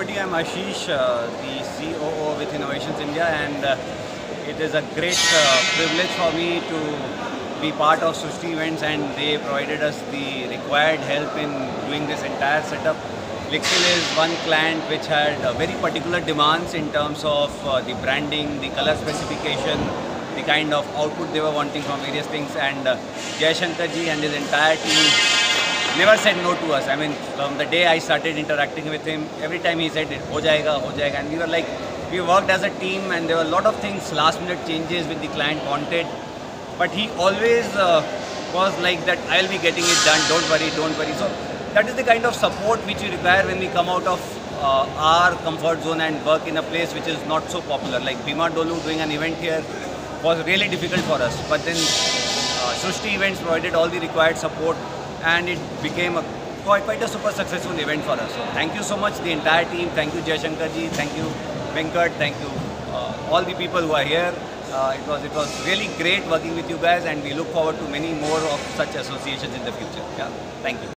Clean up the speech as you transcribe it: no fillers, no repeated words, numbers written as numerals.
everybody. I'm Ashish, the COO with Innovations India, and it is a great privilege for me to be part of Srushti Events, and they provided us the required help in doing this entire setup. Lixil is one client which had very particular demands in terms of the branding, the color specification, the kind of output they were wanting from various things, and Jayashankar ji and his entire team never said no to us. I mean, from the day I started interacting with him, every time he said, ho jayega, and we were like, we worked as a team, and there were a lot of things, last minute changes which the client wanted, but he always was like that, I'll be getting it done, don't worry. So that is the kind of support which we require when we come out of our comfort zone and work in a place which is not so popular. Like Bhimadole doing an event here was really difficult for us, but then Srushti Events provided all the required support, and it became quite a super successful event for us. So thank you so much, the entire team. Thank you Jayashankar ji, thank you Venkat, thank you all the people who are here. It was really great working with you guys, and we look forward to many more of such associations in the future. Yeah, thank you.